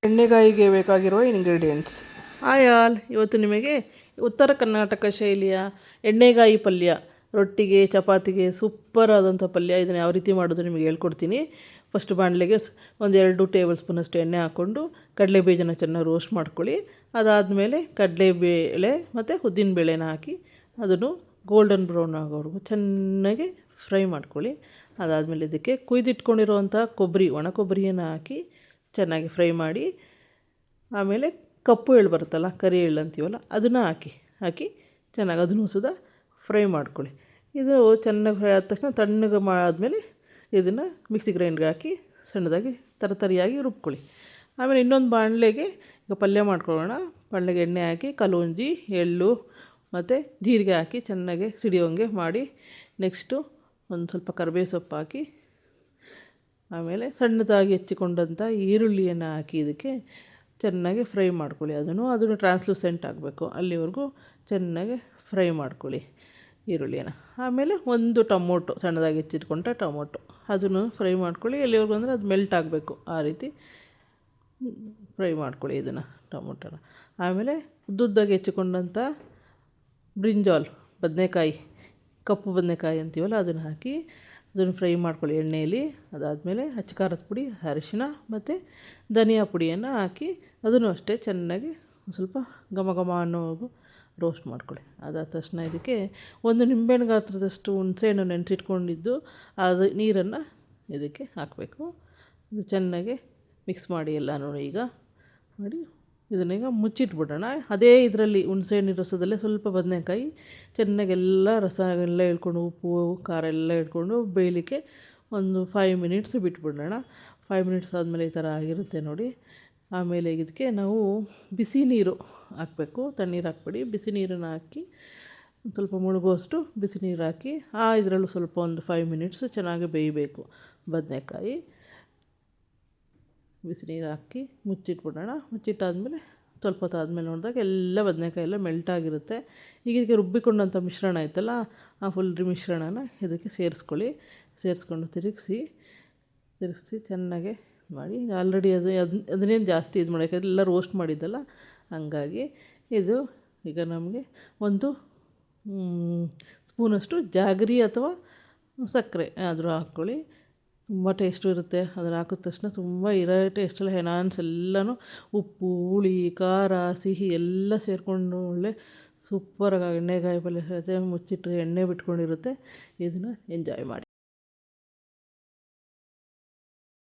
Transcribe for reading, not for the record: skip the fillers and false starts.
ಎಣ್ಣೆಗಾಯಿಗೆ ಬೇಕಾಗಿರುವ ingredients. Hi all, ಇವತ್ತು ನಿಮಗೆ ಉತ್ತರ ಕರ್ನಾಟಕ ಶೈಲಿಯ ಎಣ್ಣೆಗಾಯಿ ಪಲ್ಯ, ರೊಟ್ಟಿಗೆ ಚಪಾತಿಗೆ ಸೂಪರ್ ಆದಂಥ ಪಲ್ಯ. ಇದನ್ನು ಯಾವ ರೀತಿ ಮಾಡೋದು ನಿಮಗೆ ಹೇಳ್ಕೊಡ್ತೀನಿ. ಫಸ್ಟ್ ಬಾಣಲೆಗೆ ಒಂದು 2 ಟೇಬಲ್ ಸ್ಪೂನಷ್ಟು ಎಣ್ಣೆ ಹಾಕ್ಕೊಂಡು ಕಡಲೆ ಬೀಜನ ಚೆನ್ನಾಗಿ ರೋಸ್ಟ್ ಮಾಡ್ಕೊಳ್ಳಿ. ಅದಾದಮೇಲೆ ಕಡಲೆಬೇಳೆ ಮತ್ತು ಉದ್ದಿನಬೇಳೆನ ಹಾಕಿ ಅದನ್ನು ಗೋಲ್ಡನ್ ಬ್ರೌನ್ ಆಗೋವರೆಗೂ ಚೆನ್ನಾಗಿ ಫ್ರೈ ಮಾಡ್ಕೊಳ್ಳಿ. ಅದಾದಮೇಲೆ ಇದಕ್ಕೆ ಕುಯ್ದಿಟ್ಕೊಂಡಿರುವಂಥ ಒಣ ಕೊಬ್ಬರಿಯನ್ನು ಹಾಕಿ ಚೆನ್ನಾಗಿ ಫ್ರೈ ಮಾಡಿ, ಆಮೇಲೆ ಕಪ್ಪು ಎಳ್ಳು ಬರುತ್ತಲ್ಲ, ಕರಿ ಎಳ್ಳು ಅಂತೀವಲ್ಲ, ಅದನ್ನು ಹಾಕಿ ಚೆನ್ನಾಗಿ ಅದನ್ನು ಸುದ ಫ್ರೈ ಮಾಡ್ಕೊಳ್ಳಿ. ಇದು ಚೆನ್ನಾಗಿ ಫ್ರೈ ಆದ ತಕ್ಷಣ ತಣ್ಣಗೆ ಆದಮೇಲೆ ಇದನ್ನು ಮಿಕ್ಸಿ ಗ್ರೈಂಡ್ಗೆ ಹಾಕಿ ಸಣ್ಣದಾಗಿ ತರಿಯಾಗಿ ರುಬ್ಕೊಳ್ಳಿ. ಆಮೇಲೆ ಇನ್ನೊಂದು ಬಾಣಲೆಗೆ ಈಗ ಪಲ್ಯ ಮಾಡ್ಕೊಳ್ಳೋಣ. ಬಾಣಲೆಗೆ ಎಣ್ಣೆ ಹಾಕಿ ಕಲೋಂಜಿ, ಎಳ್ಳು ಮತ್ತು ಜೀರಿಗೆ ಹಾಕಿ ಚೆನ್ನಾಗಿ ಸಿಡಿಯೋಂಗೆ ಮಾಡಿ, ನೆಕ್ಸ್ಟು ಒಂದು ಸ್ವಲ್ಪ ಕರಿಬೇವು ಸೊಪ್ಪು ಹಾಕಿ, ಆಮೇಲೆ ಸಣ್ಣದಾಗಿ ಹೆಚ್ಚಿಕೊಂಡಂಥ ಈರುಳ್ಳಿಯನ್ನು ಹಾಕಿ ಇದಕ್ಕೆ ಚೆನ್ನಾಗಿ ಫ್ರೈ ಮಾಡ್ಕೊಳ್ಳಿ. ಅದನ್ನು ಟ್ರಾನ್ಸ್ಲೂಸೆಂಟ್ ಆಗಬೇಕು, ಅಲ್ಲಿವರೆಗೂ ಚೆನ್ನಾಗಿ ಫ್ರೈ ಮಾಡ್ಕೊಳ್ಳಿ ಈರುಳ್ಳಿಯನ್ನು. ಆಮೇಲೆ ಒಂದು ಟೊಮೊಟೊ, ಸಣ್ಣದಾಗಿ ಹೆಚ್ಚಿಟ್ಕೊಂಡ ಟೊಮೊಟೊ, ಅದನ್ನು ಫ್ರೈ ಮಾಡ್ಕೊಳ್ಳಿ. ಎಲ್ಲಿವರೆಗೂ ಅಂದರೆ ಅದು ಮೆಲ್ಟ್ ಆಗಬೇಕು, ಆ ರೀತಿ ಫ್ರೈ ಮಾಡ್ಕೊಳ್ಳಿ ಇದನ್ನು ಟೊಮೊಟೊನ. ಆಮೇಲೆ ಉದ್ದುದ್ದಾಗಿ ಹೆಚ್ಚಿಕೊಂಡಂಥ ಬ್ರಿಂಜಾಲ್, ಬದನೆಕಾಯಿ, ಕಪ್ಪು ಬದನೆಕಾಯಿ ಅಂತೀವಲ್ಲ, ಅದನ್ನು ಹಾಕಿ ಅದನ್ನು ಫ್ರೈ ಮಾಡ್ಕೊಳ್ಳಿ ಎಣ್ಣೆಯಲ್ಲಿ. ಅದಾದಮೇಲೆ ಖಾರದ ಪುಡಿ, ಅರಿಶಿನ ಮತ್ತು ಧನಿಯಾ ಪುಡಿಯನ್ನು ಹಾಕಿ ಅದನ್ನು ಅಷ್ಟೇ ಚೆನ್ನಾಗಿ ಸ್ವಲ್ಪ ಘಮ ಘಮ ಅನ್ನೋವರೆಗೂ ರೋಸ್ಟ್ ಮಾಡ್ಕೊಳ್ಳಿ. ಅದಾದ ತಕ್ಷಣ ಇದಕ್ಕೆ ಒಂದು ನಿಂಬೆಹಣ್ಣು ಗಾತ್ರದಷ್ಟು ಹುಣಸೆಹಣ್ಣು ನೆನೆಸಿಟ್ಕೊಂಡಿದ್ದು ಅದು ನೀರನ್ನು ಇದಕ್ಕೆ ಹಾಕಬೇಕು. ಇದು ಚೆನ್ನಾಗಿ ಮಿಕ್ಸ್ ಮಾಡಿ ಎಲ್ಲನೂ ಈಗ ಮಾಡಿ ಇದನ್ನೀಗ ಮುಚ್ಚಿಟ್ಬಿಡೋಣ. ಅದೇ ಇದರಲ್ಲಿ ಹುಣಸೆಹಣ್ಣಿನ ರಸದಲ್ಲೇ ಸ್ವಲ್ಪ ಬದನೆಕಾಯಿ ಚೆನ್ನಾಗೆಲ್ಲ ರಸ ಎಲ್ಲ ಹಿಡ್ಕೊಂಡು, ಉಪ್ಪು ಖಾರ ಎಲ್ಲ ಹಿಡ್ಕೊಂಡು ಬೇಯಲಿಕ್ಕೆ ಒಂದು 5 ಮಿನಿಟ್ಸ್ ಬಿಟ್ಬಿಡೋಣ. 5 ಮಿನಿಟ್ಸ್ ಆದಮೇಲೆ ಈ ಥರ ಆಗಿರುತ್ತೆ ನೋಡಿ. ಆಮೇಲೆ ಇದಕ್ಕೆ ನಾವು ಬಿಸಿ ನೀರು ಹಾಕಬೇಕು, ತಣ್ಣೀರು ಹಾಕ್ಬೇಡಿ, ಬಿಸಿ ನೀರನ್ನು ಹಾಕಿ ಒಂದು ಸ್ವಲ್ಪ ಮುಳುಗುವಷ್ಟು ಬಿಸಿ ನೀರು ಹಾಕಿ ಇದರಲ್ಲೂ ಸ್ವಲ್ಪ ಒಂದು 5 ಮಿನಿಟ್ಸು ಚೆನ್ನಾಗಿ ಬೇಯಬೇಕು ಬದನೆಕಾಯಿ. ಬಿಸಿ ನೀರು ಹಾಕಿ ಮುಚ್ಚಿಟ್ಬಿಡೋಣ. ಮುಚ್ಚಿಟ್ಟಾದಮೇಲೆ ಸ್ವಲ್ಪ ಹೊತ್ತು ಆದಮೇಲೆ ನೋಡಿದಾಗ ಎಲ್ಲ ಬದನೆಕಾಯಿ ಎಲ್ಲ ಮೆಲ್ಟಾಗಿರುತ್ತೆ. ಈಗ ಇದಕ್ಕೆ ರುಬ್ಬಿಕೊಂಡಂಥ ಮಿಶ್ರಣ ಆಯ್ತಲ್ಲ, ಆ ಫುಲ್ ಮಿಶ್ರಣನ ಇದಕ್ಕೆ ಸೇರಿಸ್ಕೊಂಡು ತಿರುಗಿಸಿ ಚೆನ್ನಾಗೆ ಮಾಡಿ. ಆಲ್ರೆಡಿ ಅದನ್ನೇನು ಜಾಸ್ತಿ ಇದು ಮಾಡೋಕ್ಕೆ ಎಲ್ಲ ರೋಸ್ಟ್ ಮಾಡಿದ್ದಲ್ಲ, ಹಂಗಾಗಿ ಇದು ಈಗ ನಮಗೆ ಒಂದು ಸ್ಪೂನಷ್ಟು ಜಾಗರಿ ಅಥವಾ ಸಕ್ಕರೆ ಆದರೂ ಹಾಕ್ಕೊಳ್ಳಿ. ತುಂಬ ಟೇಸ್ಟು ಇರುತ್ತೆ. ಅದನ್ನು ಹಾಕಿದ ತಕ್ಷಣ ತುಂಬ ಇರೋ ಟೇಸ್ಟೆಲ್ಲ ಎನಾನ್ಸ್ ಎಲ್ಲನೂ ಉಪ್ಪು, ಹುಳಿ, ಖಾರ, ಸಿಹಿ ಎಲ್ಲ ಸೇರಿಕೊಂಡು ಒಳ್ಳೆ ಸೂಪರಾಗಿ ಎಣ್ಣೆಗಾಯಿ ಪಲ್ಯ ಮುಚ್ಚಿಟ್ಟು ಎಣ್ಣೆ ಬಿಟ್ಕೊಂಡಿರುತ್ತೆ. ಇದನ್ನು ಎಂಜಾಯ್ ಮಾಡಿ.